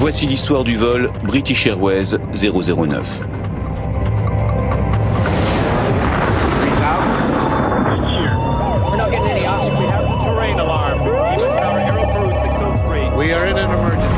Voici l'histoire du vol British Airways 009. We are in an emergency.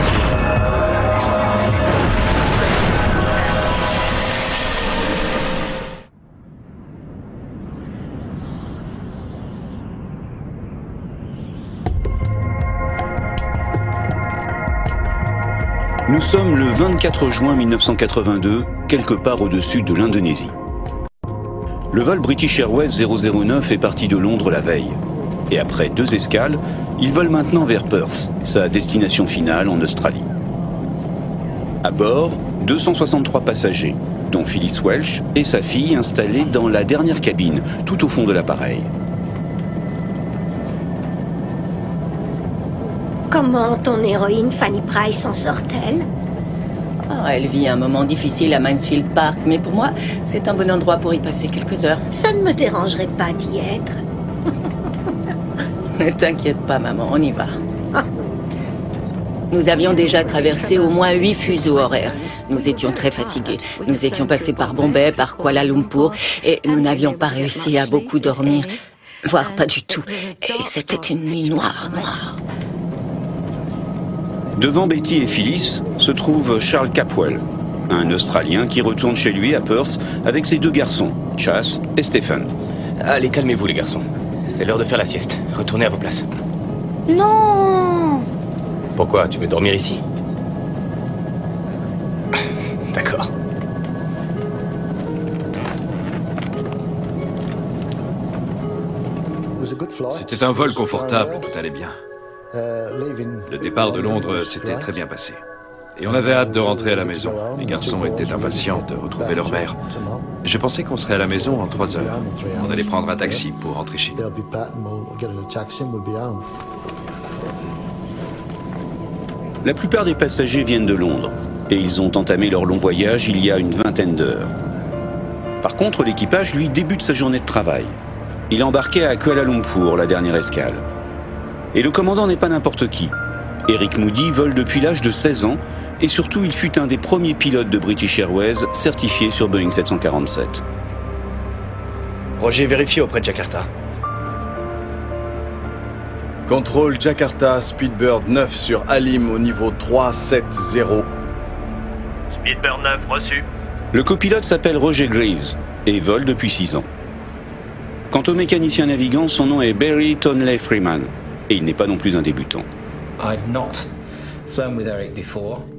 Nous sommes le 24 juin 1982, quelque part au-dessus de l'Indonésie. Le vol British Airways 009 est parti de Londres la veille. Et après 2 escales, il vole maintenant vers Perth, sa destination finale en Australie. À bord, 263 passagers, dont Phyllis Welch et sa fille installés dans la dernière cabine, tout au fond de l'appareil. Comment ton héroïne Fanny Price s'en sort-elle? Oh, elle vit un moment difficile à Mansfield Park, mais pour moi, c'est un bon endroit pour y passer quelques heures. Ça ne me dérangerait pas d'y être. Ne t'inquiète pas, maman, on y va. Nous avions déjà traversé au moins 8 fuseaux horaires. Nous étions très fatigués. Nous étions passés par Bombay, par Kuala Lumpur, et nous n'avions pas réussi à beaucoup dormir, voire pas du tout. Et c'était une nuit noire. Devant Betty et Phyllis se trouve Charles Capwell, un Australien qui retourne chez lui à Perth avec ses 2 garçons, Chas et Stephen. Allez, calmez-vous les garçons. C'est l'heure de faire la sieste. Retournez à vos places. Non! Pourquoi? Tu veux dormir ici? D'accord. C'était un vol confortable, tout allait bien. Le départ de Londres s'était très bien passé. Et on avait hâte de rentrer à la maison. Les garçons étaient impatients de retrouver leur mère. Je pensais qu'on serait à la maison en 3 heures. On allait prendre un taxi pour rentrer chez nous. La plupart des passagers viennent de Londres et ils ont entamé leur long voyage il y a une vingtaine d'heures. Par contre, l'équipage, lui, débute sa journée de travail. Il est embarqué à Kuala Lumpur, la dernière escale. Et le commandant n'est pas n'importe qui. Eric Moody vole depuis l'âge de 16 ans et surtout il fut un des premiers pilotes de British Airways certifié sur Boeing 747. Roger, vérifiez auprès de Jakarta. Contrôle Jakarta, Speedbird 9 sur Alim au niveau 370. Speedbird 9, reçu. Le copilote s'appelle Roger Greaves et vole depuis 6 ans. Quant au mécanicien navigant, son nom est Barry Tonley Freeman et il n'est pas non plus un débutant.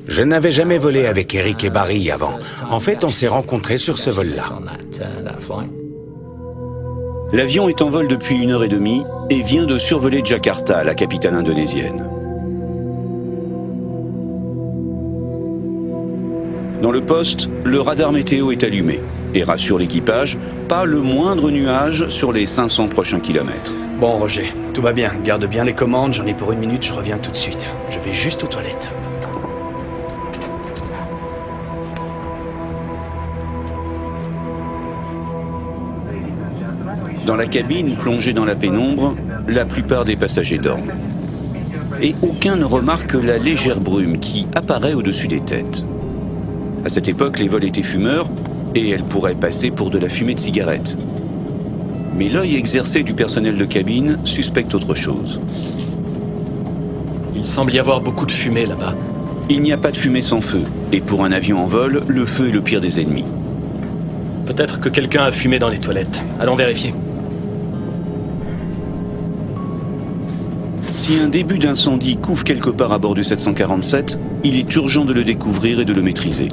Je n'avais jamais volé avec Eric et Barry avant. En fait, on s'est rencontrés sur ce vol-là. L'avion est en vol depuis 1h30 et vient de survoler Jakarta, la capitale indonésienne. Dans le poste, le radar météo est allumé et rassure l'équipage, pas le moindre nuage sur les 500 prochains kilomètres. Bon, Roger, tout va bien. Garde bien les commandes, j'en ai pour 1 minute, je reviens tout de suite. Je vais juste aux toilettes. Dans la cabine, plongée dans la pénombre, la plupart des passagers dorment. Et aucun ne remarque la légère brume qui apparaît au-dessus des têtes. À cette époque, les vols étaient fumeurs et elle pourrait passer pour de la fumée de cigarette. Mais l'œil exercé du personnel de cabine suspecte autre chose. Il semble y avoir beaucoup de fumée là-bas. Il n'y a pas de fumée sans feu, et pour un avion en vol, le feu est le pire des ennemis. Peut-être que quelqu'un a fumé dans les toilettes. Allons vérifier. Si un début d'incendie couvre quelque part à bord du 747, il est urgent de le découvrir et de le maîtriser.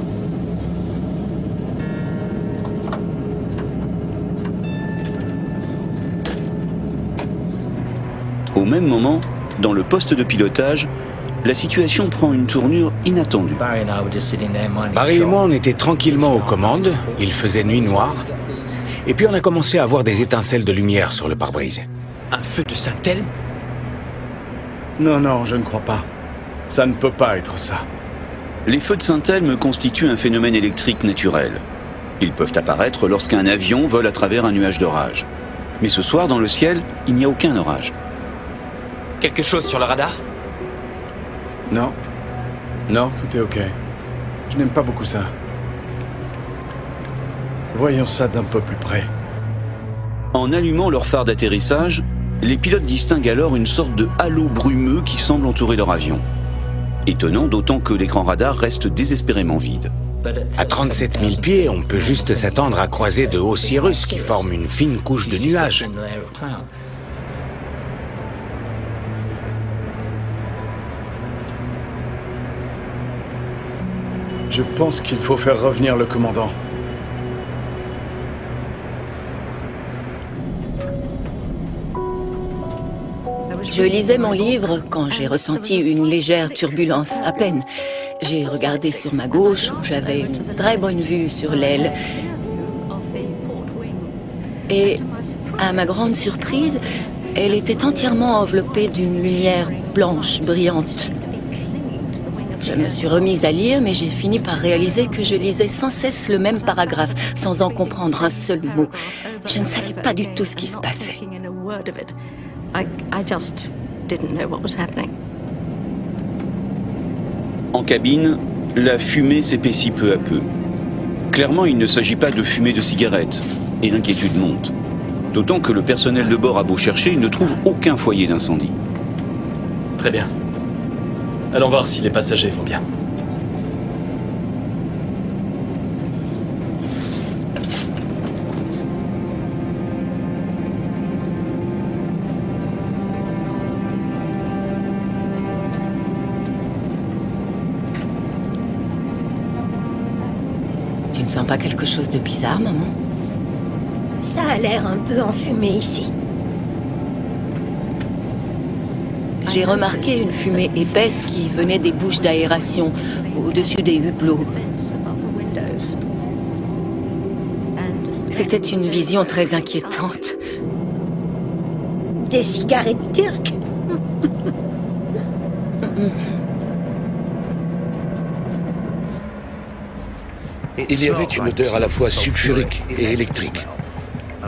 Au même moment, dans le poste de pilotage, la situation prend une tournure inattendue. Barry et moi, on était tranquillement aux commandes, il faisait nuit noire, et puis on a commencé à voir des étincelles de lumière sur le pare-brise. Un feu de Saint-Elme? Non, je ne crois pas. Ça ne peut pas être ça. Les feux de Saint-Elme constituent un phénomène électrique naturel. Ils peuvent apparaître lorsqu'un avion vole à travers un nuage d'orage. Mais ce soir, dans le ciel, il n'y a aucun orage. Quelque chose sur le radar? Non. Non, tout est ok. Je n'aime pas beaucoup ça. Voyons ça d'un peu plus près. En allumant leur phare d'atterrissage, les pilotes distinguent alors une sorte de halo brumeux qui semble entourer leur avion. Étonnant, d'autant que l'écran radar reste désespérément vide. À 37 000 pieds, on peut juste s'attendre à croiser de hauts cirrus qui forment une fine couche de nuages. Je pense qu'il faut faire revenir le commandant. Je lisais mon livre quand j'ai ressenti une légère turbulence, à peine. J'ai regardé sur ma gauche où j'avais une très bonne vue sur l'aile. Et à ma grande surprise, elle était entièrement enveloppée d'une lumière blanche brillante. Je me suis remise à lire, mais j'ai fini par réaliser que je lisais sans cesse le même paragraphe, sans en comprendre un seul mot. Je ne savais pas du tout ce qui se passait. En cabine, la fumée s'épaissit peu à peu. Clairement, il ne s'agit pas de fumée de cigarette, et l'inquiétude monte. D'autant que le personnel de bord a beau chercher, il ne trouve aucun foyer d'incendie. Très bien. Allons voir si les passagers vont bien. Tu ne sens pas quelque chose de bizarre, maman? Ça a l'air un peu enfumé ici. J'ai remarqué une fumée épaisse qui venait des bouches d'aération au-dessus des hublots. C'était une vision très inquiétante. Des cigarettes turques. Il y avait une odeur à la fois sulfurique et électrique.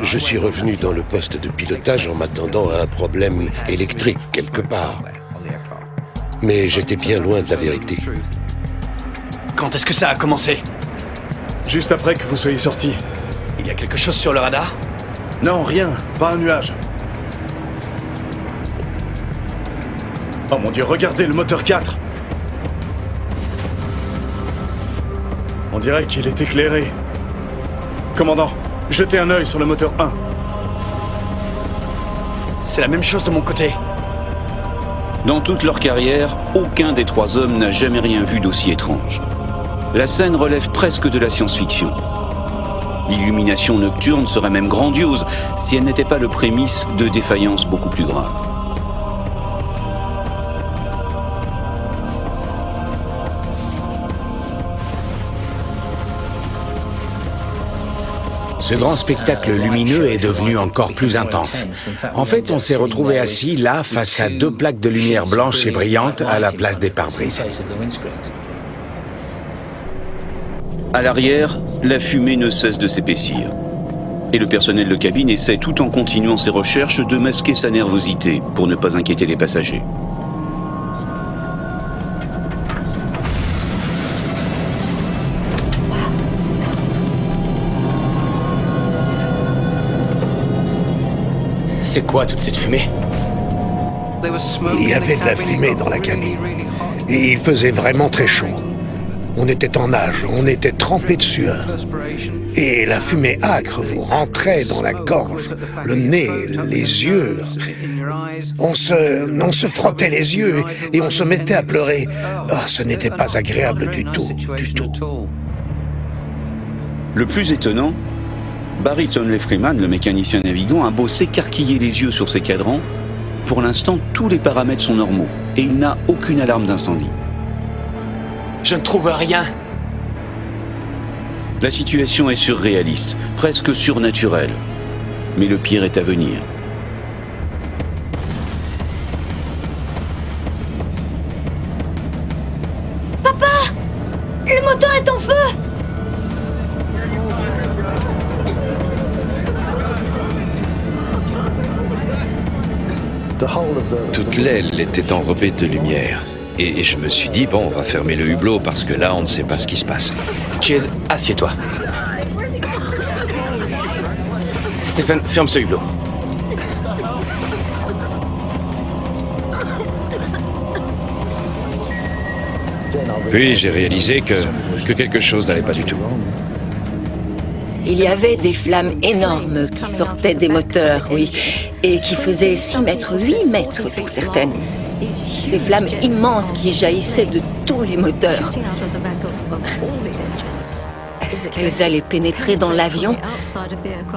Je suis revenu dans le poste de pilotage en m'attendant à un problème électrique quelque part. Mais j'étais bien loin de la vérité. Quand est-ce que ça a commencé? Juste après que vous soyez sortis. Il y a quelque chose sur le radar? Non, rien. Pas un nuage. Oh mon Dieu, regardez le moteur 4. On dirait qu'il est éclairé. Commandant, jetez un œil sur le moteur 1. C'est la même chose de mon côté. Dans toute leur carrière, aucun des trois hommes n'a jamais rien vu d'aussi étrange. La scène relève presque de la science-fiction. L'illumination nocturne serait même grandiose si elle n'était pas le prémisse de défaillances beaucoup plus graves. Ce grand spectacle lumineux est devenu encore plus intense. En fait, on s'est retrouvé assis là, face à deux plaques de lumière blanche et brillante à la place des pare-brises. À l'arrière, la fumée ne cesse de s'épaissir. Et le personnel de cabine essaie, tout en continuant ses recherches, de masquer sa nervosité pour ne pas inquiéter les passagers. C'est quoi toute cette fumée? Il y avait de la fumée dans la cabine. Et il faisait vraiment très chaud. On était en nage, on était trempés de sueur. Et la fumée âcre vous rentrait dans la gorge, le nez, les yeux. On se frottait les yeux et on se mettait à pleurer. Ah, ce n'était pas agréable du tout, du tout. Le plus étonnant, Barry Tonley Freeman, le mécanicien navigant, a beau s'écarquiller les yeux sur ses cadrans. Pour l'instant, tous les paramètres sont normaux et il n'a aucune alarme d'incendie. Je ne trouve rien. La situation est surréaliste, presque surnaturelle. Mais le pire est à venir. Papa! Le moteur est en feu! Toute l'aile était enrobée de lumière. Et je me suis dit, bon, on va fermer le hublot parce que là, on ne sait pas ce qui se passe. Chase, assieds-toi. Stephen, ferme ce hublot. Puis j'ai réalisé que quelque chose n'allait pas du tout. Il y avait des flammes énormes qui sortaient des moteurs, oui, et qui faisaient 6 mètres, 8 mètres pour certaines. Ces flammes immenses qui jaillissaient de tous les moteurs. Est-ce qu'elles allaient pénétrer dans l'avion?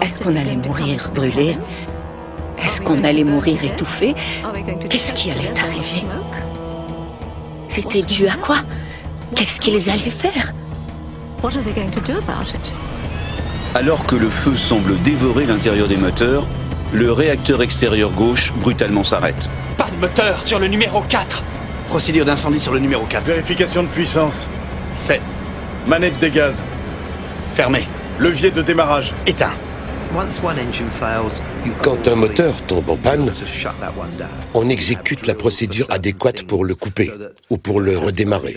Est-ce qu'on allait mourir brûlé? Est-ce qu'on allait mourir étouffé? Qu'est-ce qui allait arriver? C'était dû à quoi? Qu'est-ce qu'ils allaient faire? Alors que le feu semble dévorer l'intérieur des moteurs, le réacteur extérieur gauche brutalement s'arrête. Pas de moteur sur le numéro 4. Procédure d'incendie sur le numéro 4. Vérification de puissance. Fait. Manette des gaz. Fermé. Levier de démarrage. Éteint. Quand un moteur tombe en panne, on exécute la procédure adéquate pour le couper ou pour le redémarrer.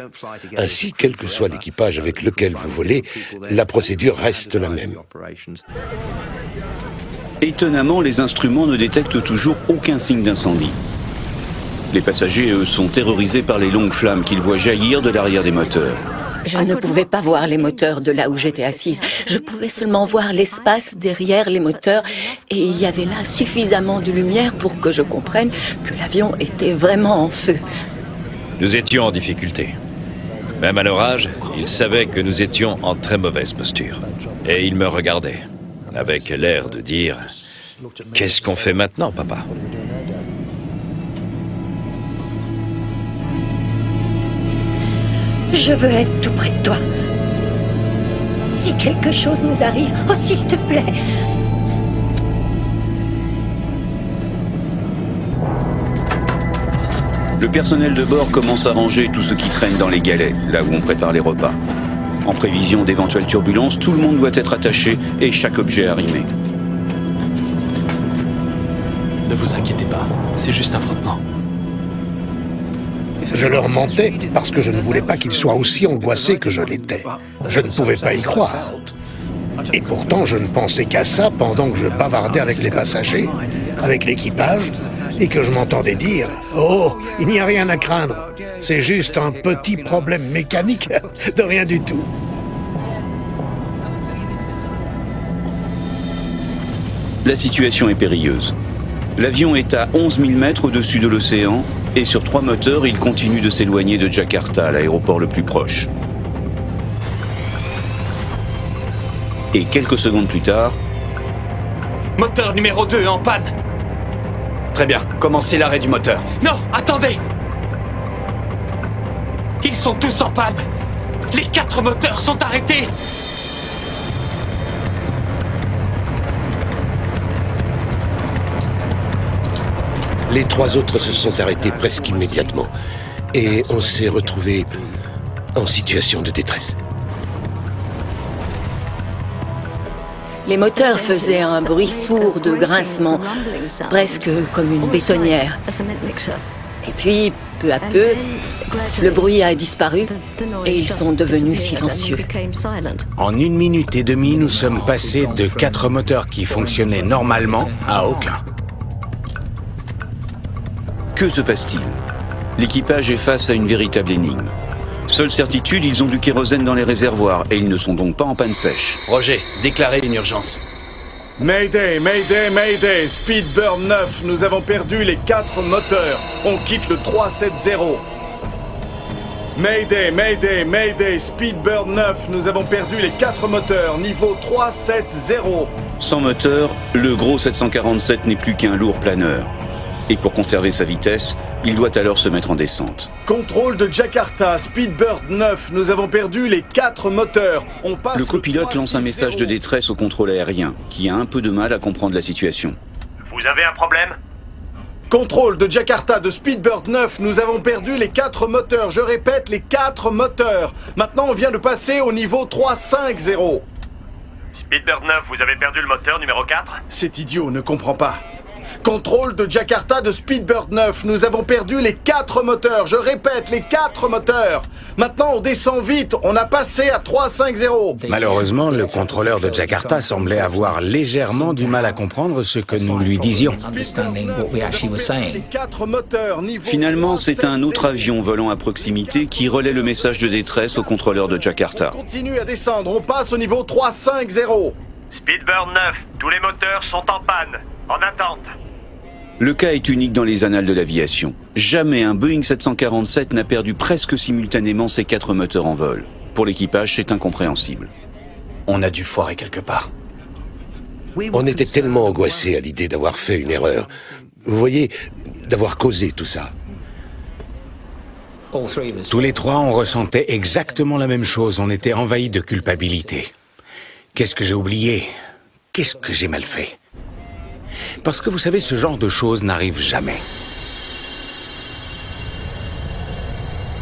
Ainsi, quel que soit l'équipage avec lequel vous volez, la procédure reste la même. Étonnamment, les instruments ne détectent toujours aucun signe d'incendie. Les passagers, eux, sont terrorisés par les longues flammes qu'ils voient jaillir de l'arrière des moteurs. Je ne pouvais pas voir les moteurs de là où j'étais assise. Je pouvais seulement voir l'espace derrière les moteurs et il y avait là suffisamment de lumière pour que je comprenne que l'avion était vraiment en feu. Nous étions en difficulté. Même à leur âge, ils savaient que nous étions en très mauvaise posture. Et ils me regardaient, avec l'air de dire « Qu'est-ce qu'on fait maintenant, papa ?» Je veux être tout près de toi. Si quelque chose nous arrive, oh s'il te plaît. Le personnel de bord commence à ranger tout ce qui traîne dans les galets, là où on prépare les repas. En prévision d'éventuelles turbulences, tout le monde doit être attaché et chaque objet arrimé. Ne vous inquiétez pas, c'est juste un frottement. Je leur mentais parce que je ne voulais pas qu'ils soient aussi angoissés que je l'étais. Je ne pouvais pas y croire. Et pourtant, je ne pensais qu'à ça pendant que je bavardais avec les passagers, avec l'équipage, et que je m'entendais dire « Oh, il n'y a rien à craindre, c'est juste un petit problème mécanique, de rien du tout. » La situation est périlleuse. L'avion est à 11 000 mètres au-dessus de l'océan et sur 3 moteurs, il continue de s'éloigner de Jakarta, l'aéroport le plus proche. Et quelques secondes plus tard... Moteur numéro 2 en panne. Très bien, commencez l'arrêt du moteur. Non, attendez! Ils sont tous en panne. Les 4 moteurs sont arrêtés. Les 3 autres se sont arrêtés presque immédiatement. Et on s'est retrouvés en situation de détresse. Les moteurs faisaient un bruit sourd de grincement, presque comme une bétonnière. Et puis, peu à peu, le bruit a disparu et ils sont devenus silencieux. En 1 minute et demie, nous sommes passés de 4 moteurs qui fonctionnaient normalement à aucun. Que se passe-t-il? L'équipage est face à une véritable énigme. Seule certitude, ils ont du kérosène dans les réservoirs et ils ne sont donc pas en panne sèche. Roger, déclarez une urgence. Mayday, Mayday, Mayday, Speedbird 9, nous avons perdu les 4 moteurs. On quitte le 370. Mayday, Mayday, Mayday, Speedbird 9, nous avons perdu les 4 moteurs, niveau 370. Sans moteur, le gros 747 n'est plus qu'un lourd planeur. Et pour conserver sa vitesse, il doit alors se mettre en descente. Contrôle de Jakarta, Speedbird 9, nous avons perdu les 4 moteurs. On passe le copilote lance un message de détresse au contrôle aérien, qui a un peu de mal à comprendre la situation. Vous avez un problème? Contrôle de Jakarta de Speedbird 9, nous avons perdu les 4 moteurs. Je répète, les 4 moteurs. Maintenant, on vient de passer au niveau 350. Speedbird 9, vous avez perdu le moteur numéro 4? Cet idiot ne comprend pas. Contrôle de Jakarta de Speedbird 9. Nous avons perdu les 4 moteurs. Je répète, les 4 moteurs. Maintenant, on descend vite. On a passé à 350. Malheureusement, le contrôleur de Jakarta semblait avoir légèrement du mal à comprendre ce que nous lui disions. Finalement, c'est un autre avion volant à proximité qui relaie le message de détresse au contrôleur de Jakarta. On continue à descendre. On passe au niveau 350. Speedbird 9, tous les moteurs sont en panne. En attente. Le cas est unique dans les annales de l'aviation. Jamais un Boeing 747 n'a perdu presque simultanément ses 4 moteurs en vol. Pour l'équipage, c'est incompréhensible. On a dû foirer quelque part. On était tellement angoissés à l'idée d'avoir fait une erreur. Vous voyez, d'avoir causé tout ça. Tous les trois, on ressentait exactement la même chose. On était envahis de culpabilité. Qu'est-ce que j'ai oublié? Qu'est-ce que j'ai mal fait? Parce que vous savez, ce genre de choses n'arrive jamais.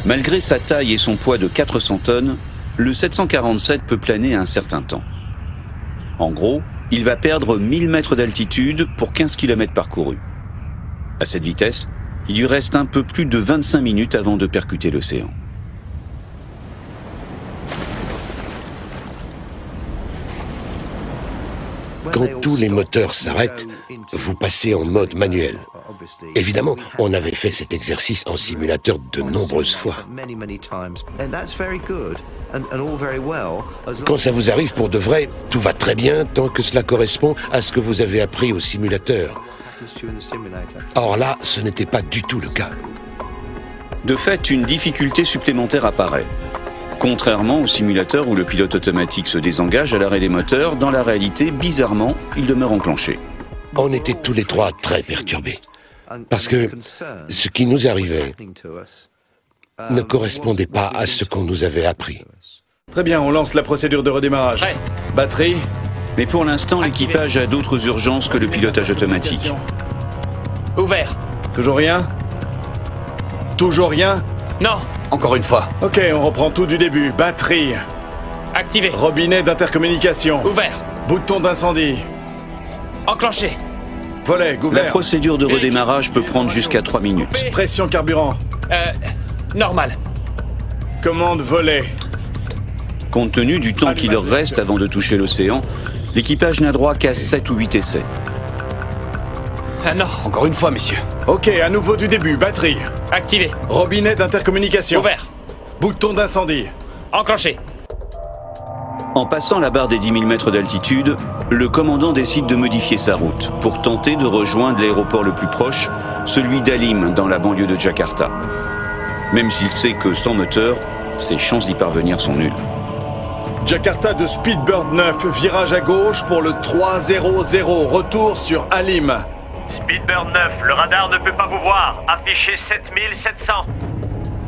Malgré sa taille et son poids de 400 tonnes, le 747 peut planer un certain temps. En gros, il va perdre 1000 mètres d'altitude pour 15 km parcourus. À cette vitesse, il lui reste un peu plus de 25 minutes avant de percuter l'océan. Quand tous les moteurs s'arrêtent, vous passez en mode manuel. Évidemment, on avait fait cet exercice en simulateur de nombreuses fois. Quand ça vous arrive pour de vrai, tout va très bien tant que cela correspond à ce que vous avez appris au simulateur. Or là, ce n'était pas du tout le cas. De fait, une difficulté supplémentaire apparaît. Contrairement au simulateur où le pilote automatique se désengage à l'arrêt des moteurs, dans la réalité, bizarrement, il demeure enclenché. On était tous les trois très perturbés. Parce que ce qui nous arrivait ne correspondait pas à ce qu'on nous avait appris. Très bien, on lance la procédure de redémarrage. Prêt. Batterie. Mais pour l'instant, l'équipage a d'autres urgences que le pilotage automatique. Ouvert. Toujours rien? Toujours rien? Non. Encore une fois. Ok, on reprend tout du début. Batterie. Activé. Robinet d'intercommunication. Ouvert. Bouton d'incendie. Enclenché. Volet, La ouvert. procédure de redémarrage peut prendre jusqu'à 3 minutes. Pression carburant. Normal. Commande volet. Compte tenu du temps qui leur reste avant de toucher l'océan, l'équipage n'a droit qu'à 7 ou 8 essais. Ah non. Encore une fois, messieurs. Ok, à nouveau du début. Batterie. Activé. Robinet d'intercommunication. Ouvert. Bouton d'incendie. Enclenché. En passant la barre des 10 000 mètres d'altitude, le commandant décide de modifier sa route pour tenter de rejoindre l'aéroport le plus proche, celui d'Alim, dans la banlieue de Jakarta. Même s'il sait que sans moteur, ses chances d'y parvenir sont nulles. Jakarta de Speedbird 9, virage à gauche pour le 300, retour sur Alim. Speedbird 9, le radar ne peut pas vous voir. Affichez 7700.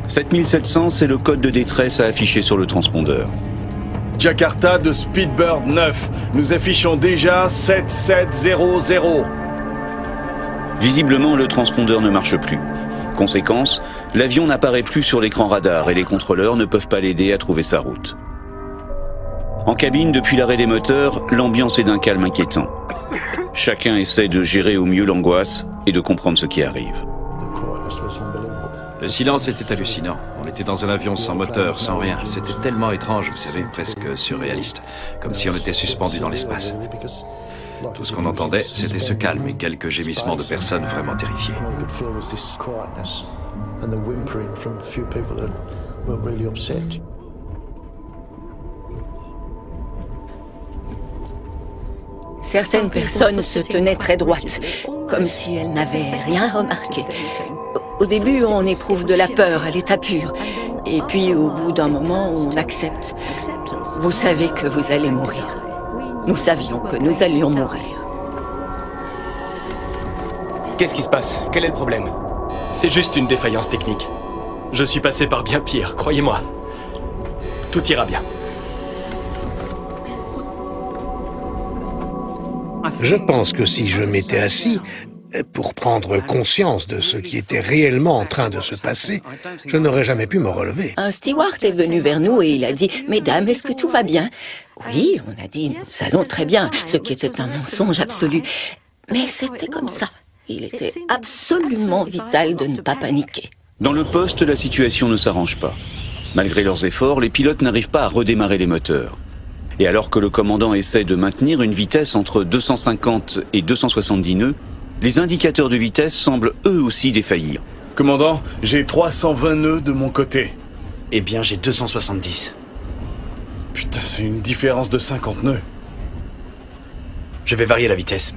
7700, c'est le code de détresse à afficher sur le transpondeur. Jakarta de Speedbird 9, nous affichons déjà 7700. Visiblement, le transpondeur ne marche plus. Conséquence, l'avion n'apparaît plus sur l'écran radar et les contrôleurs ne peuvent pas l'aider à trouver sa route. En cabine, depuis l'arrêt des moteurs, l'ambiance est d'un calme inquiétant. Chacun essaie de gérer au mieux l'angoisse et de comprendre ce qui arrive. Le silence était hallucinant. On était dans un avion sans moteur, sans rien. C'était tellement étrange, vous savez, presque surréaliste. Comme si on était suspendu dans l'espace. Tout ce qu'on entendait, c'était ce calme et quelques gémissements de personnes vraiment terrifiées. Certaines personnes se tenaient très droites, comme si elles n'avaient rien remarqué. Au début, on éprouve de la peur à l'état pur. Et puis, au bout d'un moment, on accepte. Vous savez que vous allez mourir. Nous savions que nous allions mourir. Qu'est-ce qui se passe? Quel est le problème? C'est juste une défaillance technique. Je suis passé par bien pire, croyez-moi. Tout ira bien. Je pense que si je m'étais assis, pour prendre conscience de ce qui était réellement en train de se passer, je n'aurais jamais pu me relever. Un steward est venu vers nous et il a dit « Mesdames, est-ce que tout va bien ?» Oui, on a dit « Nous allons très bien », ce qui était un mensonge absolu. Mais c'était comme ça. Il était absolument vital de ne pas paniquer. Dans le poste, la situation ne s'arrange pas. Malgré leurs efforts, les pilotes n'arrivent pas à redémarrer les moteurs. Et alors que le commandant essaie de maintenir une vitesse entre 250 et 270 nœuds, les indicateurs de vitesse semblent eux aussi défaillir. Commandant, j'ai 320 nœuds de mon côté. Eh bien, j'ai 270. Putain, c'est une différence de 50 nœuds. Je vais varier la vitesse.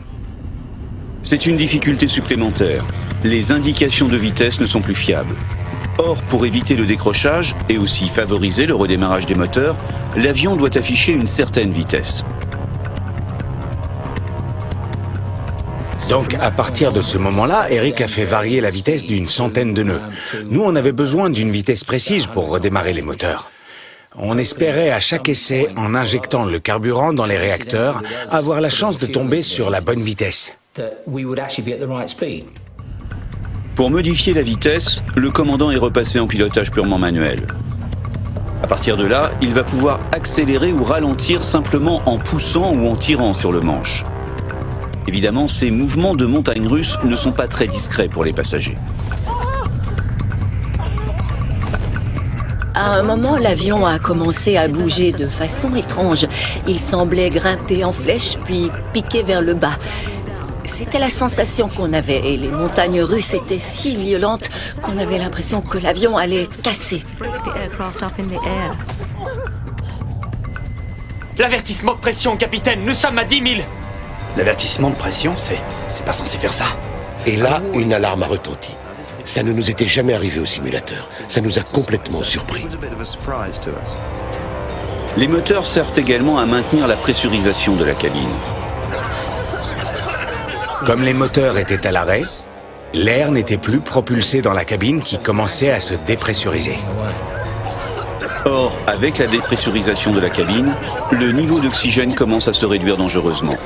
C'est une difficulté supplémentaire. Les indications de vitesse ne sont plus fiables. Or, pour éviter le décrochage et aussi favoriser le redémarrage des moteurs, l'avion doit afficher une certaine vitesse. Donc, à partir de ce moment-là, Eric a fait varier la vitesse d'une centaine de nœuds. Nous, on avait besoin d'une vitesse précise pour redémarrer les moteurs. On espérait à chaque essai, en injectant le carburant dans les réacteurs, avoir la chance de tomber sur la bonne vitesse. Pour modifier la vitesse, le commandant est repassé en pilotage purement manuel. À partir de là, il va pouvoir accélérer ou ralentir simplement en poussant ou en tirant sur le manche. Évidemment, ces mouvements de montagne russe ne sont pas très discrets pour les passagers. À un moment, l'avion a commencé à bouger de façon étrange. Il semblait grimper en flèche, puis piquer vers le bas. C'était la sensation qu'on avait, et les montagnes russes étaient si violentes qu'on avait l'impression que l'avion allait casser. L'avertissement de pression, capitaine, nous sommes à 10 000. L'avertissement de pression, c'est pas censé faire ça. Et là, une alarme a retenti. Ça ne nous était jamais arrivé au simulateur. Ça nous a complètement surpris. Les moteurs servent également à maintenir la pressurisation de la cabine. Comme les moteurs étaient à l'arrêt, l'air n'était plus propulsé dans la cabine qui commençait à se dépressuriser. Or, avec la dépressurisation de la cabine, le niveau d'oxygène commence à se réduire dangereusement.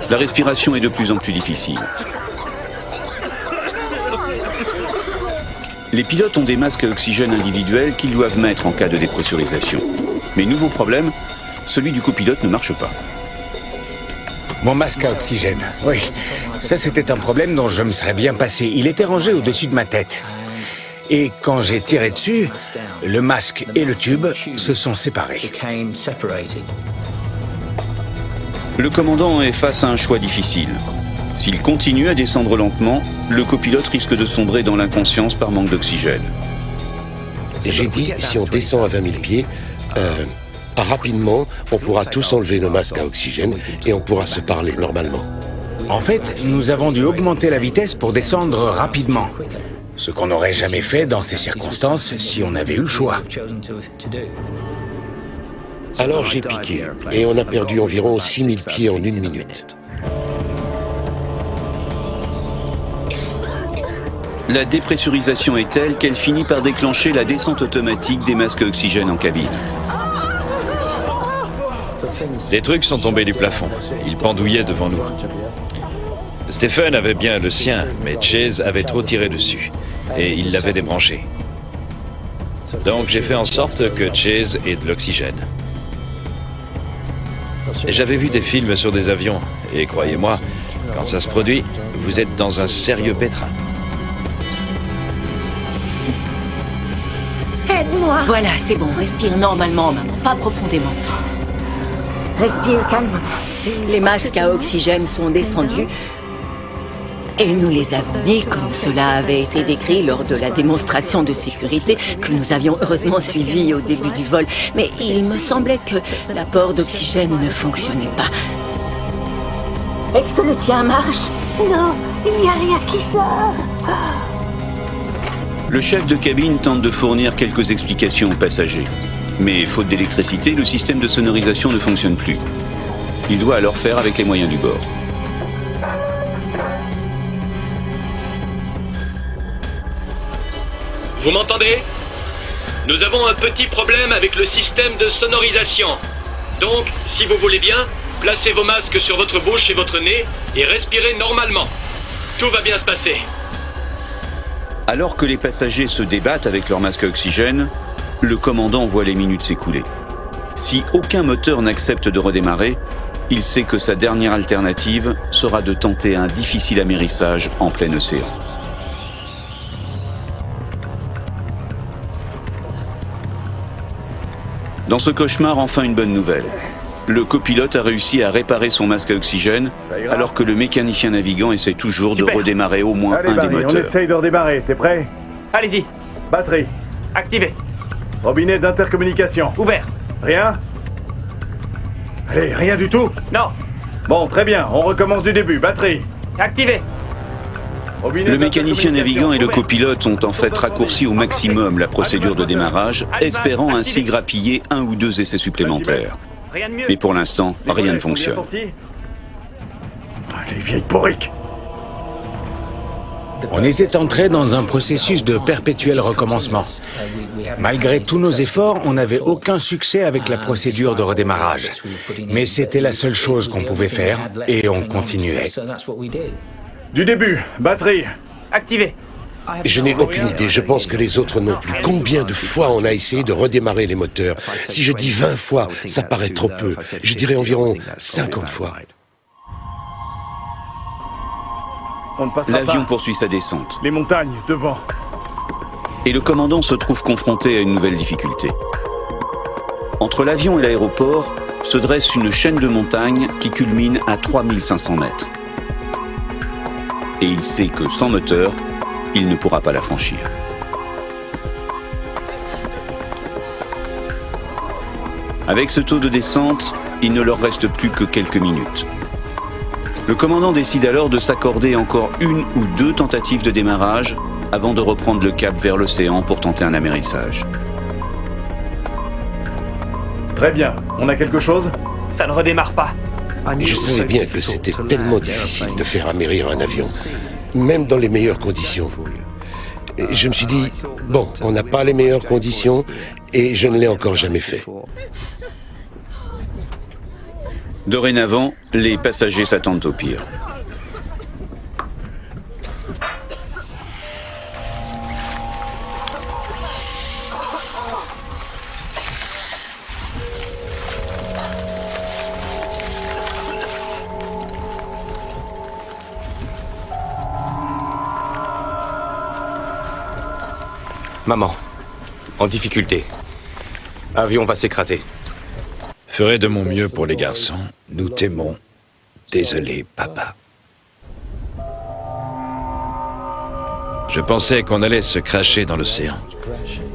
La respiration est de plus en plus difficile. Les pilotes ont des masques à oxygène individuels qu'ils doivent mettre en cas de dépressurisation. Mais nouveau problème, celui du copilote ne marche pas. Mon masque à oxygène, oui. Ça, c'était un problème dont je me serais bien passé. Il était rangé au-dessus de ma tête. Et quand j'ai tiré dessus, le masque et le tube se sont séparés. Le commandant est face à un choix difficile. S'il continue à descendre lentement, le copilote risque de sombrer dans l'inconscience par manque d'oxygène. J'ai dit, si on descend à 20 000 pieds, rapidement, on pourra tous enlever nos masques à oxygène et on pourra se parler normalement. En fait, nous avons dû augmenter la vitesse pour descendre rapidement. Ce qu'on n'aurait jamais fait dans ces circonstances si on avait eu le choix. Alors j'ai piqué et on a perdu environ 6 000 pieds en 1 minute. La dépressurisation est telle qu'elle finit par déclencher la descente automatique des masques à oxygène en cabine. Des trucs sont tombés du plafond. Ils pendouillaient devant nous. Stephen avait bien le sien, mais Chase avait trop tiré dessus. Et il l'avait débranché. Donc j'ai fait en sorte que Chase ait de l'oxygène. J'avais vu des films sur des avions, et croyez-moi, quand ça se produit, vous êtes dans un sérieux pétrin. Aide-moi. Voilà, c'est bon, respire normalement, maman, pas profondément. Respire calmement. Les masques à oxygène sont descendus et nous les avons mis comme cela avait été décrit lors de la démonstration de sécurité que nous avions heureusement suivie au début du vol. Mais il me semblait que l'apport d'oxygène ne fonctionnait pas. Est-ce que le tien marche? Non, il n'y a rien qui sort. Le chef de cabine tente de fournir quelques explications aux passagers. Mais faute d'électricité, le système de sonorisation ne fonctionne plus. Il doit alors faire avec les moyens du bord. Vous m'entendez? Nous avons un petit problème avec le système de sonorisation. Donc, si vous voulez bien, placez vos masques sur votre bouche et votre nez et respirez normalement. Tout va bien se passer. Alors que les passagers se débattent avec leur masque à oxygène, le commandant voit les minutes s'écouler. Si aucun moteur n'accepte de redémarrer, il sait que sa dernière alternative sera de tenter un difficile amérissage en plein océan. Dans ce cauchemar, enfin une bonne nouvelle. Le copilote a réussi à réparer son masque à oxygène, alors que le mécanicien navigant essaie toujours de redémarrer au moins un des moteurs. On essaye de redémarrer, t'es prêt? Allez-y. Batterie. Activé. Robinet d'intercommunication. Ouvert. Rien? Allez, rien du tout? Non. Bon, très bien, on recommence du début. Batterie. Activé. Le mécanicien navigant et le copilote ont en fait raccourci au maximum la procédure de démarrage, espérant ainsi grappiller 1 ou 2 essais supplémentaires. Mais pour l'instant, rien ne fonctionne. Les vieilles porriques. On était entré dans un processus de perpétuel recommencement. Malgré tous nos efforts, on n'avait aucun succès avec la procédure de redémarrage. Mais c'était la seule chose qu'on pouvait faire, et on continuait. Du début, batterie. Activé. Je n'ai aucune idée, je pense que les autres non plus. Combien de fois on a essayé de redémarrer les moteurs? Si je dis 20 fois, ça paraît trop peu. Je dirais environ 50 fois. L'avion poursuit sa descente. Les montagnes, devant. Et le commandant se trouve confronté à une nouvelle difficulté. Entre l'avion et l'aéroport se dresse une chaîne de montagnes qui culmine à 3500 mètres. Et il sait que sans moteur, il ne pourra pas la franchir. Avec ce taux de descente, il ne leur reste plus que quelques minutes. Le commandant décide alors de s'accorder encore 1 ou 2 tentatives de démarrage avant de reprendre le cap vers l'océan pour tenter un amérissage. Très bien. On a quelque chose? Ça ne redémarre pas. Je savais bien que c'était tellement difficile de faire amérir un avion, même dans les meilleures conditions. Et je me suis dit, bon, on n'a pas les meilleures conditions et je ne l'ai encore jamais fait. Dorénavant, les passagers s'attendent au pire. Maman, en difficulté. Avion va s'écraser. Ferai de mon mieux pour les garçons. Nous t'aimons. Désolé, papa. Je pensais qu'on allait se cracher dans l'océan.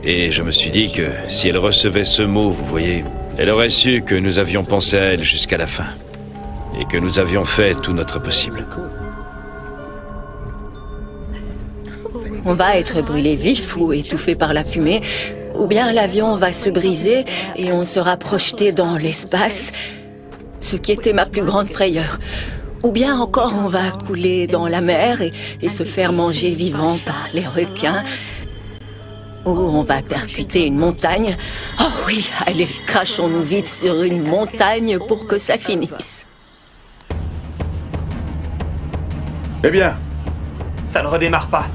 Et je me suis dit que si elle recevait ce mot, vous voyez, elle aurait su que nous avions pensé à elle jusqu'à la fin. Et que nous avions fait tout notre possible. On va être brûlé vif ou étouffé par la fumée, ou bien l'avion va se briser et on sera projeté dans l'espace, ce qui était ma plus grande frayeur. Ou bien encore on va couler dans la mer et se faire manger vivant par les requins. Ou on va percuter une montagne. Oh oui, allez, crachons-nous vite sur une montagne pour que ça finisse. Eh bien, ça ne redémarre pas.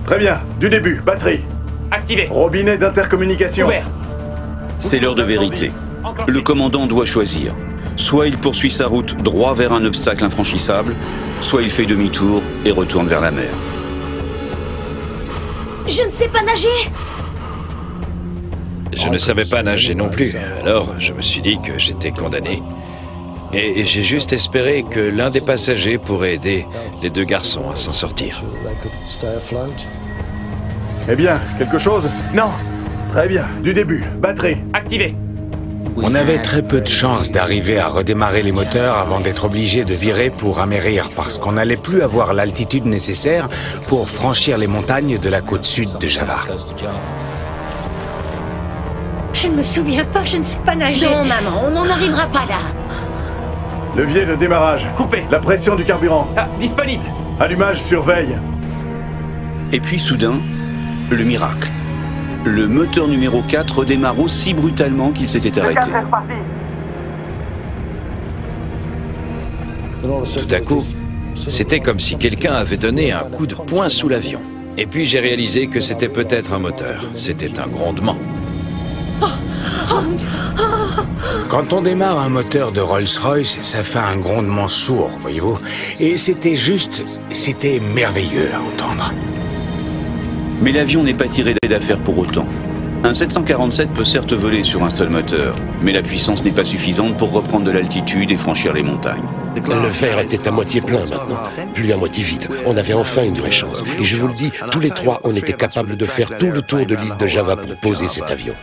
Très bien, du début, batterie. Activé. Robinet d'intercommunication. Ouvert. C'est l'heure de vérité. Le commandant doit choisir. Soit il poursuit sa route droit vers un obstacle infranchissable, soit il fait demi-tour et retourne vers la mer. Je ne sais pas nager. Je ne savais pas nager non plus, alors je me suis dit que j'étais condamné. Et j'ai juste espéré que l'un des passagers pourrait aider les 2 garçons à s'en sortir. Eh bien, quelque chose? Non. Très bien, du début, batterie. Activé. On avait très peu de chances d'arriver à redémarrer les moteurs avant d'être obligés de virer pour amérir, parce qu'on n'allait plus avoir l'altitude nécessaire pour franchir les montagnes de la côte sud de Java. Je ne me souviens pas, je ne sais pas nager. Non, maman, on n'en arrivera pas là. Levier de démarrage. Coupé. La pression du carburant. Ah, disponible. Allumage sur veille. Et puis soudain, le miracle. Le moteur numéro 4 redémarre aussi brutalement qu'il s'était arrêté. Tout à coup, c'était comme si quelqu'un avait donné un coup de poing sous l'avion. Et puis j'ai réalisé que c'était peut-être un moteur. C'était un grondement. Quand on démarre un moteur de Rolls-Royce, ça fait un grondement sourd, voyez-vous. Et c'était merveilleux à entendre. Mais l'avion n'est pas tiré d'affaire pour autant. Un 747 peut certes voler sur un seul moteur, mais la puissance n'est pas suffisante pour reprendre de l'altitude et franchir les montagnes. Le verre était à moitié plein maintenant, plus à moitié vide. On avait enfin une vraie chance. Et je vous le dis, tous les trois, on était capables de faire tout le tour de l'île de Java pour poser cet avion.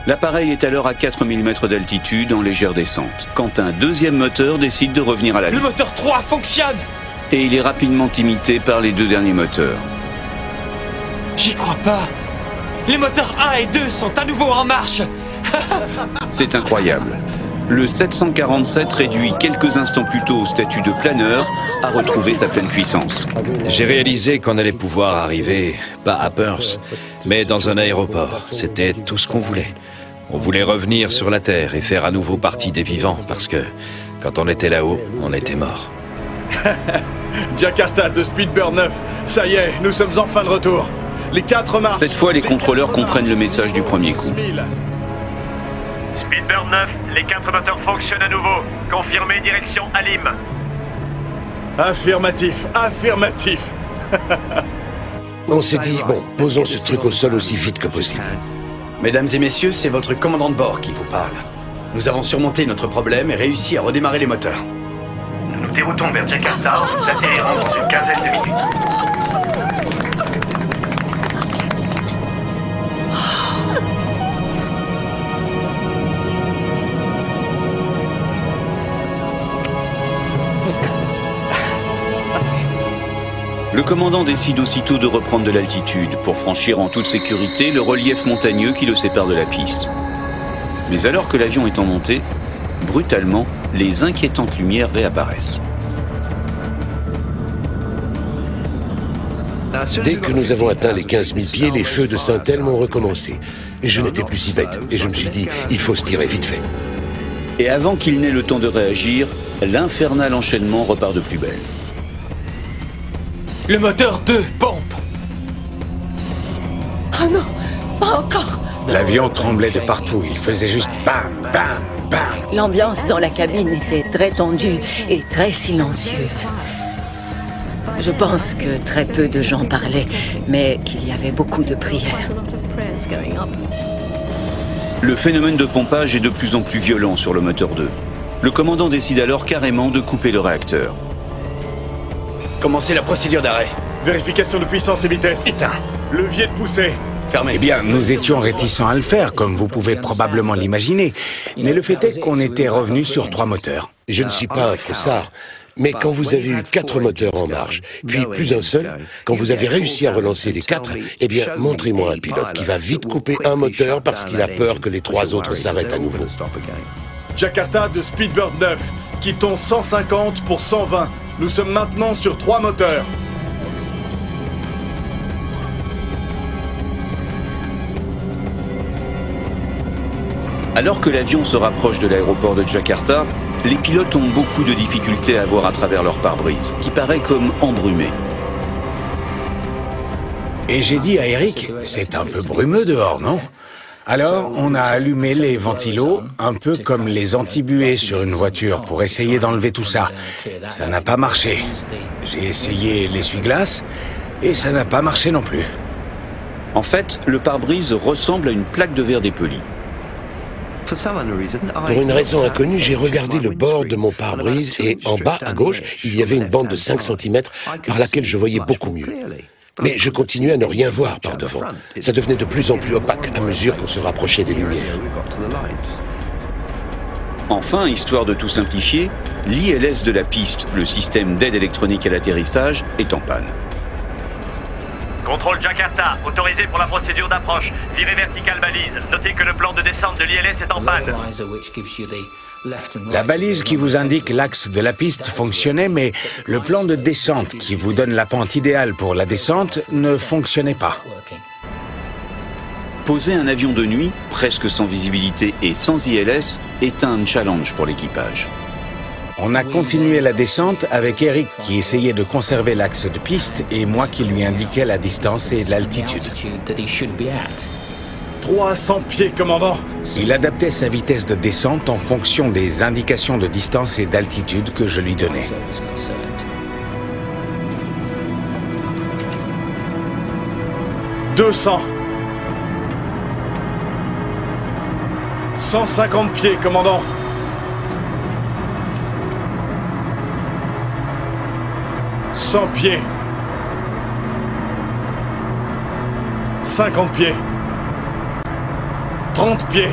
L'appareil est alors à 4000 mètres d'altitude en légère descente, quand un deuxième moteur décide de revenir à la vie. Le moteur 3 fonctionne! Et il est rapidement imité par les deux derniers moteurs. J'y crois pas! Les moteurs 1 et 2 sont à nouveau en marche! C'est incroyable. Le 747, réduit quelques instants plus tôt au statut de planeur, a retrouvé sa pleine puissance. J'ai réalisé qu'on allait pouvoir arriver, pas à Perth, mais dans un aéroport. C'était tout ce qu'on voulait. On voulait revenir sur la Terre et faire à nouveau partie des vivants, parce que quand on était là-haut, on était mort. Jakarta de Speedbird 9, ça y est, nous sommes enfin de retour. Les 4 marches. Cette fois, les contrôleurs comprennent le message du premier coup. Speedbird 9, les 4 moteurs fonctionnent à nouveau. Confirmé, direction Alim. Affirmatif, affirmatif. On s'est dit, bon, posons ce truc au sol aussi vite que possible. Mesdames et messieurs, c'est votre commandant de bord qui vous parle. Nous avons surmonté notre problème et réussi à redémarrer les moteurs. Nous déroutons vers Jakarta, nous atterrirons dans une quinzaine de minutes. Le commandant décide aussitôt de reprendre de l'altitude pour franchir en toute sécurité le relief montagneux qui le sépare de la piste. Mais alors que l'avion est en montée, brutalement, les inquiétantes lumières réapparaissent. Dès que nous avons atteint les 15 000 pieds, les feux de Saint-Elme ont recommencé. Et je n'étais plus si bête. Et je me suis dit, il faut se tirer vite fait. Et avant qu'il n'ait le temps de réagir, l'infernal enchaînement repart de plus belle. Le moteur 2 pompe! Oh non, pas encore! L'avion tremblait de partout, il faisait juste bam, bam, bam. L'ambiance dans la cabine était très tendue et très silencieuse. Je pense que très peu de gens parlaient, mais qu'il y avait beaucoup de prières. Le phénomène de pompage est de plus en plus violent sur le moteur 2. Le commandant décide alors carrément de couper le réacteur. Commencez la procédure d'arrêt. Vérification de puissance et vitesse. Éteint. Levier de poussée. Fermé. Eh bien, nous étions réticents à le faire, comme vous pouvez probablement l'imaginer. Mais le fait est qu'on était revenu sur 3 moteurs. Je ne suis pas un froussard, mais quand vous avez eu 4 moteurs en marche, puis plus un seul, quand vous avez réussi à relancer les 4, eh bien, montrez-moi un pilote qui va vite couper un moteur parce qu'il a peur que les 3 autres s'arrêtent à nouveau. Jakarta de Speedbird 9, quittons 150 pour 120. Nous sommes maintenant sur 3 moteurs. Alors que l'avion se rapproche de l'aéroport de Jakarta, les pilotes ont beaucoup de difficultés à voir à travers leur pare-brise, qui paraît comme embrumé. Et j'ai dit à Eric, c'est un peu brumeux dehors, non? Alors, on a allumé les ventilos, un peu comme les antibuées sur une voiture, pour essayer d'enlever tout ça. Ça n'a pas marché. J'ai essayé l'essuie-glace, et ça n'a pas marché non plus. En fait, le pare-brise ressemble à une plaque de verre dépoli. Pour une raison inconnue, j'ai regardé le bord de mon pare-brise, et en bas, à gauche, il y avait une bande de 5 cm par laquelle je voyais beaucoup mieux. Mais je continuais à ne rien voir par devant. Ça devenait de plus en plus opaque à mesure qu'on se rapprochait des lumières. Enfin, histoire de tout simplifier, l'ILS de la piste, le système d'aide électronique à l'atterrissage, est en panne. Contrôle Jakarta, autorisé pour la procédure d'approche. Virée verticale balise. Notez que le plan de descente de l'ILS est en panne. La balise qui vous indique l'axe de la piste fonctionnait, mais le plan de descente qui vous donne la pente idéale pour la descente ne fonctionnait pas. Poser un avion de nuit, presque sans visibilité et sans ILS, est un challenge pour l'équipage. On a continué la descente avec Eric qui essayait de conserver l'axe de piste et moi qui lui indiquais la distance et l'altitude. 300 pieds, commandant. Il adaptait sa vitesse de descente en fonction des indications de distance et d'altitude que je lui donnais. « 200. 150 pieds, commandant. 100 pieds. 50 pieds. 30 pieds.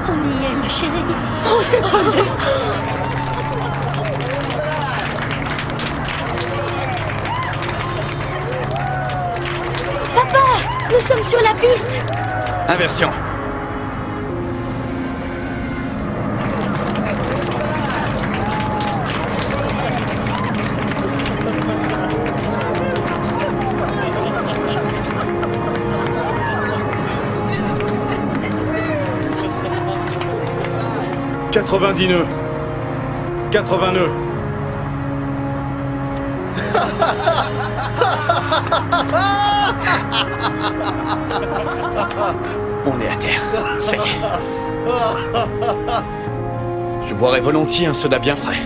On y est, ma chérie. Oh, c'est posé. Papa, nous sommes sur la piste. Inversion. « 90 nœuds. 80 nœuds. On est à terre. Ça y est. Je boirais volontiers un soda bien frais.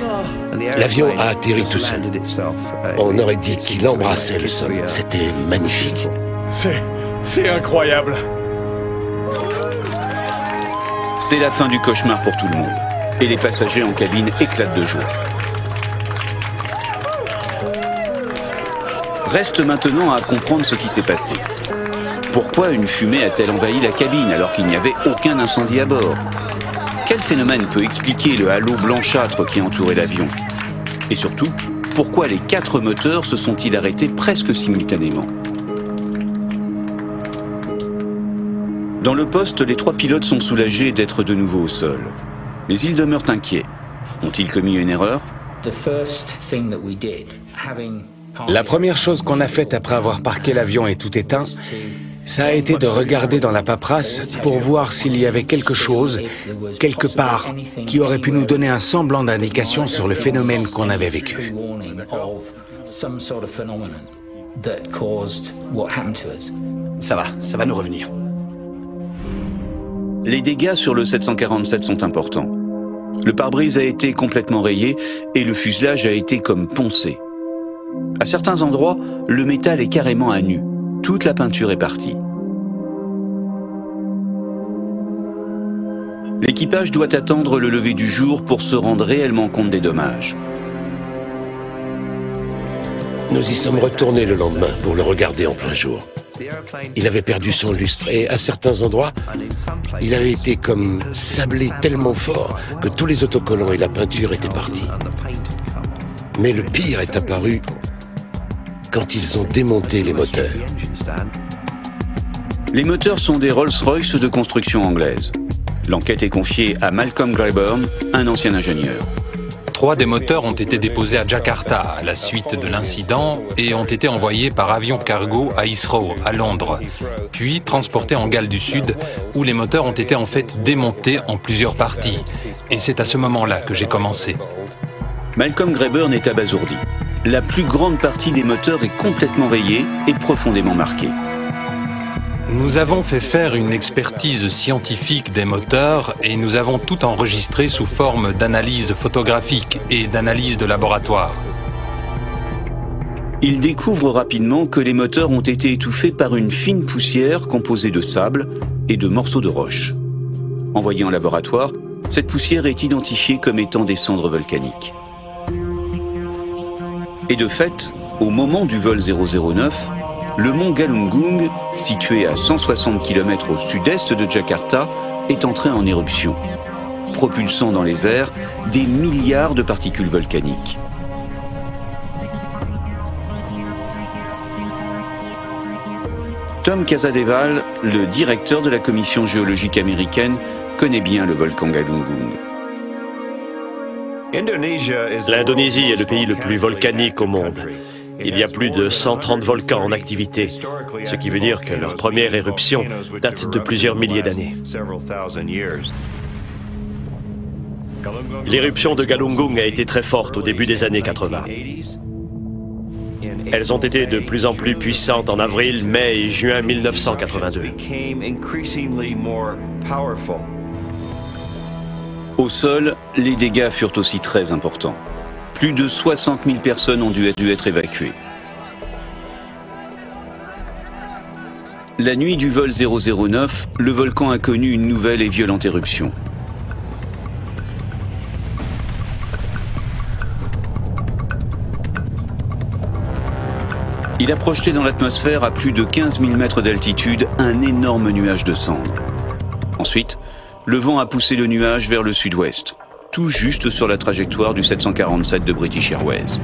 L'avion a atterri tout seul. On aurait dit qu'il embrassait le sol. C'était magnifique. C'est incroyable. C'est la fin du cauchemar pour tout le monde. Et les passagers en cabine éclatent de joie. Reste maintenant à comprendre ce qui s'est passé. Pourquoi une fumée a-t-elle envahi la cabine alors qu'il n'y avait aucun incendie à bord? Quel phénomène peut expliquer le halo blanchâtre qui entourait l'avion? Et surtout, pourquoi les 4 moteurs se sont-ils arrêtés presque simultanément? Dans le poste, les 3 pilotes sont soulagés d'être de nouveau au sol. Mais ils demeurent inquiets. Ont-ils commis une erreur? La première chose qu'on a faite après avoir parqué l'avion et tout éteint, ça a été de regarder dans la paperasse pour voir s'il y avait quelque chose, quelque part, qui aurait pu nous donner un semblant d'indication sur le phénomène qu'on avait vécu. Ça va nous revenir. Les dégâts sur le 747 sont importants. Le pare-brise a été complètement rayé et le fuselage a été comme poncé. À certains endroits, le métal est carrément à nu. Toute la peinture est partie. L'équipage doit attendre le lever du jour pour se rendre réellement compte des dommages. Nous y sommes retournés le lendemain pour le regarder en plein jour. Il avait perdu son lustre et à certains endroits, il avait été comme sablé tellement fort que tous les autocollants et la peinture étaient partis. Mais le pire est apparu quand ils ont démonté les moteurs. Les moteurs sont des Rolls-Royce de construction anglaise. L'enquête est confiée à Malcolm Grayburn, un ancien ingénieur. 3 des moteurs ont été déposés à Jakarta à la suite de l'incident et ont été envoyés par avion cargo à Heathrow, à Londres, puis transportés en Galles du Sud où les moteurs ont été en fait démontés en plusieurs parties. Et c'est à ce moment-là que j'ai commencé. Malcolm Grayburn est abasourdi. La plus grande partie des moteurs est complètement rayée et profondément marquée. Nous avons fait faire une expertise scientifique des moteurs et nous avons tout enregistré sous forme d'analyse photographique et d'analyse de laboratoire. Il découvre rapidement que les moteurs ont été étouffés par une fine poussière composée de sable et de morceaux de roche. Envoyée en laboratoire, cette poussière est identifiée comme étant des cendres volcaniques. Et de fait, au moment du vol 009, le mont Galunggung, situé à 160 km au sud-est de Jakarta, est entré en éruption, propulsant dans les airs des milliards de particules volcaniques. Tom Casadeval, le directeur de la Commission géologique américaine, connaît bien le volcan Galunggung. L'Indonésie est le pays le plus volcanique au monde. Il y a plus de 130 volcans en activité, ce qui veut dire que leur première éruption date de plusieurs milliers d'années. L'éruption de Galunggung a été très forte au début des années 80. Elles ont été de plus en plus puissantes en avril, mai et juin 1982. Au sol, les dégâts furent aussi très importants. Plus de 60 000 personnes ont dû être évacuées. La nuit du vol 009, le volcan a connu une nouvelle et violente éruption. Il a projeté dans l'atmosphère à plus de 15 000 mètres d'altitude un énorme nuage de cendres. Ensuite, le vent a poussé le nuage vers le sud-ouest, tout juste sur la trajectoire du 747 de British Airways.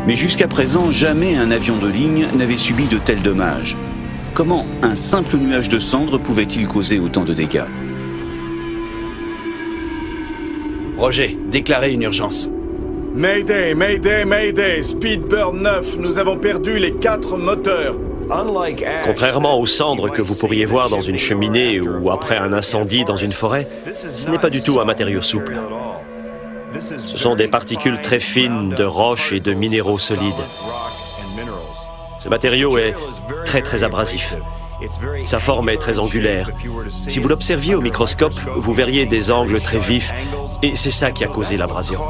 Mais jusqu'à présent, jamais un avion de ligne n'avait subi de tels dommages. Comment un simple nuage de cendres pouvait-il causer autant de dégâts? Roger, déclarez une urgence. Mayday, Mayday, Mayday, Speedbird 9, nous avons perdu les 4 moteurs. Contrairement aux cendres que vous pourriez voir dans une cheminée ou après un incendie dans une forêt, ce n'est pas du tout un matériau souple. Ce sont des particules très fines de roches et de minéraux solides. Ce matériau est très abrasif. Sa forme est très angulaire. Si vous l'observiez au microscope, vous verriez des angles très vifs, et c'est ça qui a causé l'abrasion.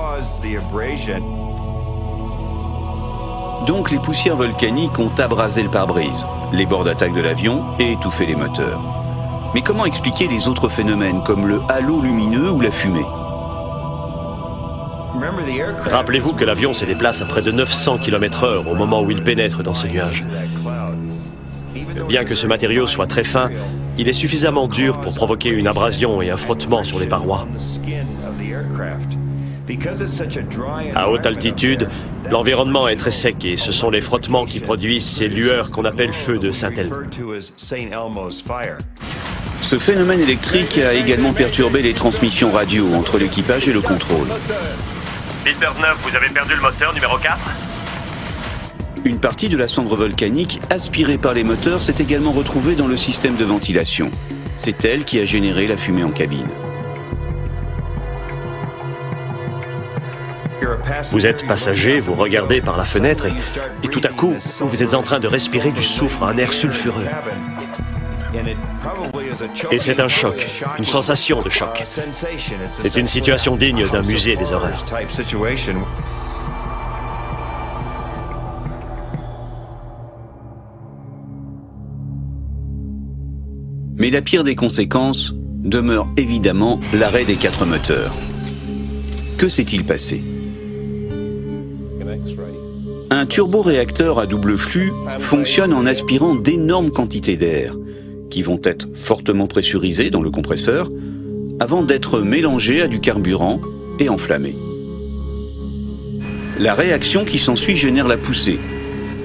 Donc les poussières volcaniques ont abrasé le pare-brise, les bords d'attaque de l'avion et étouffé les moteurs. Mais comment expliquer les autres phénomènes comme le halo lumineux ou la fumée? Rappelez-vous que l'avion se déplace à près de 900 km/h au moment où il pénètre dans ce nuage. Bien que ce matériau soit très fin, il est suffisamment dur pour provoquer une abrasion et un frottement sur les parois. À haute altitude, l'environnement est très sec et ce sont les frottements qui produisent ces lueurs qu'on appelle feux de Saint-Elme. Ce phénomène électrique a également perturbé les transmissions radio entre l'équipage et le contrôle. Speedbird 9, vous avez perdu le moteur numéro 4 ? Une partie de la cendre volcanique, aspirée par les moteurs, s'est également retrouvée dans le système de ventilation. C'est elle qui a généré la fumée en cabine. Vous êtes passager, vous regardez par la fenêtre et tout à coup, vous êtes en train de respirer du soufre, un air sulfureux. Et c'est un choc, une sensation de choc. C'est une situation digne d'un musée des horreurs. Mais la pire des conséquences demeure évidemment l'arrêt des 4 moteurs. Que s'est-il passé? Un turboréacteur à double flux fonctionne en aspirant d'énormes quantités d'air, qui vont être fortement pressurisées dans le compresseur, avant d'être mélangées à du carburant et enflammées. La réaction qui s'ensuit génère la poussée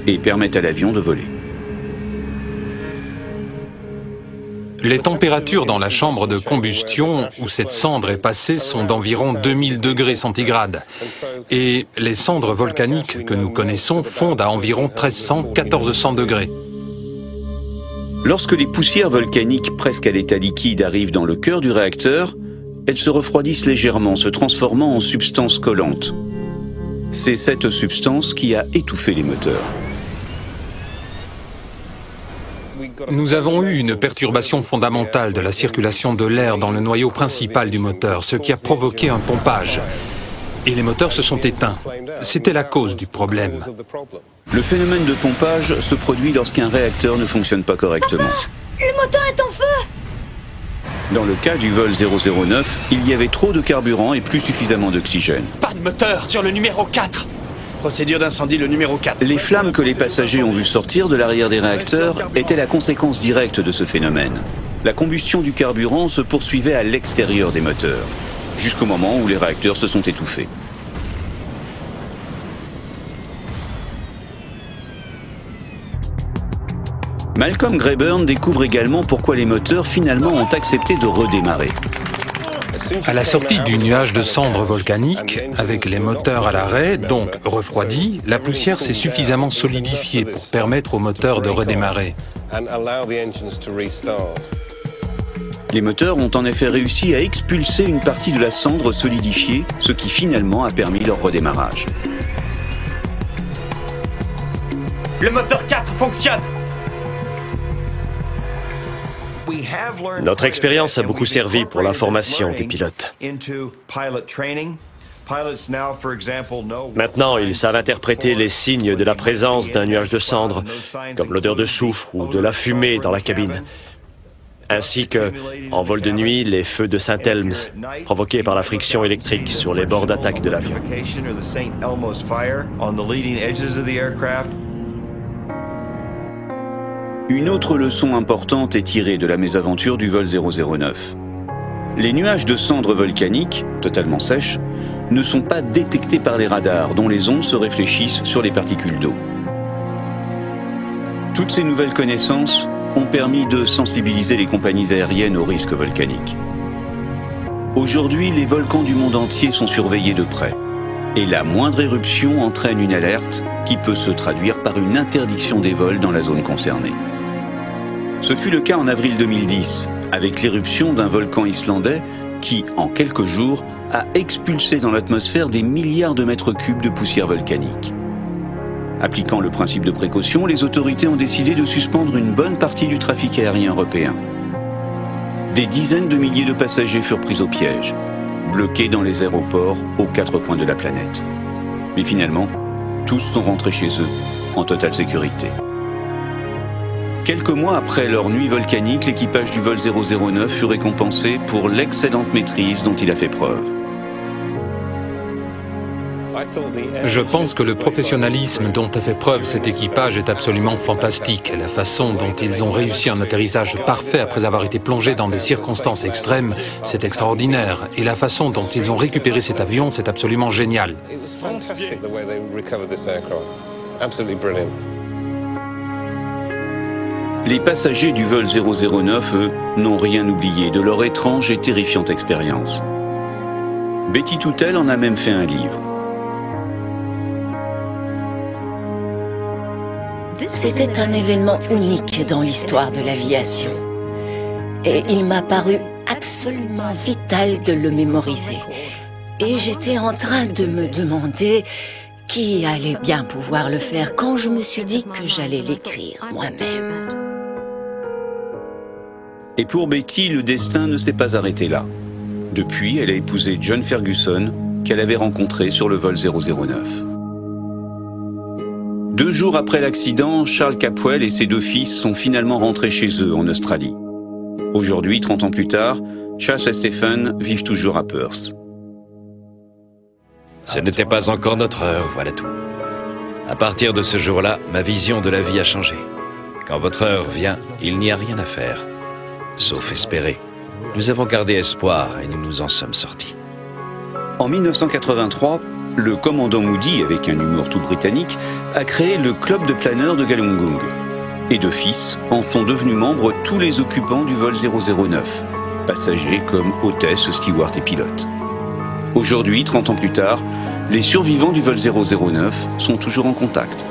et permet à l'avion de voler. Les températures dans la chambre de combustion où cette cendre est passée sont d'environ 2000 degrés centigrades. Et les cendres volcaniques que nous connaissons fondent à environ 1300-1400 degrés. Lorsque les poussières volcaniques presque à l'état liquide arrivent dans le cœur du réacteur, elles se refroidissent légèrement, se transformant en substance collante. C'est cette substance qui a étouffé les moteurs. Nous avons eu une perturbation fondamentale de la circulation de l'air dans le noyau principal du moteur, ce qui a provoqué un pompage. Et les moteurs se sont éteints. C'était la cause du problème. Le phénomène de pompage se produit lorsqu'un réacteur ne fonctionne pas correctement. Papa, le moteur est en feu! Dans le cas du vol 009, il y avait trop de carburant et plus suffisamment d'oxygène. Pas de moteur sur le numéro 4! Procédure d'incendie, le numéro 4. Les flammes que les passagers ont vu sortir de l'arrière des réacteurs étaient la conséquence directe de ce phénomène. La combustion du carburant se poursuivait à l'extérieur des moteurs, jusqu'au moment où les réacteurs se sont étouffés. Malcolm Greyburn découvre également pourquoi les moteurs finalement ont accepté de redémarrer. À la sortie du nuage de cendres volcaniques, avec les moteurs à l'arrêt, donc refroidis, la poussière s'est suffisamment solidifiée pour permettre aux moteurs de redémarrer. Les moteurs ont en effet réussi à expulser une partie de la cendre solidifiée, ce qui finalement a permis leur redémarrage. Le moteur 4 fonctionne. Notre expérience a beaucoup servi pour la formation des pilotes. Maintenant, ils savent interpréter les signes de la présence d'un nuage de cendres, comme l'odeur de soufre ou de la fumée dans la cabine. Ainsi que, en vol de nuit, les feux de Saint-Elms, provoqués par la friction électrique sur les bords d'attaque de l'avion. Une autre leçon importante est tirée de la mésaventure du vol 009. Les nuages de cendres volcaniques, totalement sèches, ne sont pas détectés par les radars dont les ondes se réfléchissent sur les particules d'eau. Toutes ces nouvelles connaissances ont permis de sensibiliser les compagnies aériennes aux risques volcaniques. Aujourd'hui, les volcans du monde entier sont surveillés de près et la moindre éruption entraîne une alerte qui peut se traduire par une interdiction des vols dans la zone concernée. Ce fut le cas en avril 2010, avec l'éruption d'un volcan islandais qui, en quelques jours, a expulsé dans l'atmosphère des milliards de mètres cubes de poussière volcanique. Appliquant le principe de précaution, les autorités ont décidé de suspendre une bonne partie du trafic aérien européen. Des dizaines de milliers de passagers furent pris au piège, bloqués dans les aéroports aux 4 coins de la planète. Mais finalement, tous sont rentrés chez eux, en totale sécurité. Quelques mois après leur nuit volcanique, l'équipage du vol 009 fut récompensé pour l'excellente maîtrise dont il a fait preuve. Je pense que le professionnalisme dont a fait preuve cet équipage est absolument fantastique. La façon dont ils ont réussi un atterrissage parfait après avoir été plongés dans des circonstances extrêmes, c'est extraordinaire. Et la façon dont ils ont récupéré cet avion, c'est absolument génial. Les passagers du vol 009, eux, n'ont rien oublié de leur étrange et terrifiante expérience. Betty Toutel en a même fait un livre. C'était un événement unique dans l'histoire de l'aviation. Et il m'a paru absolument vital de le mémoriser. Et j'étais en train de me demander qui allait bien pouvoir le faire quand je me suis dit que j'allais l'écrire moi-même. Et pour Betty, le destin ne s'est pas arrêté là. Depuis, elle a épousé John Ferguson, qu'elle avait rencontré sur le vol 009. 2 jours après l'accident, Charles Capwell et ses 2 fils sont finalement rentrés chez eux en Australie. Aujourd'hui, 30 ans plus tard, Chas et Stephen vivent toujours à Perth. Ce n'était pas encore notre heure, voilà tout. À partir de ce jour-là, ma vision de la vie a changé. Quand votre heure vient, il n'y a rien à faire, sauf espérer. Nous avons gardé espoir et nous nous en sommes sortis. En 1983, le commandant Moody, avec un humour tout britannique, a créé le club de planeurs de Galunggung. Et d'office, en sont devenus membres tous les occupants du vol 009, passagers comme hôtesses, stewards et pilotes. Aujourd'hui, 30 ans plus tard, les survivants du vol 009 sont toujours en contact.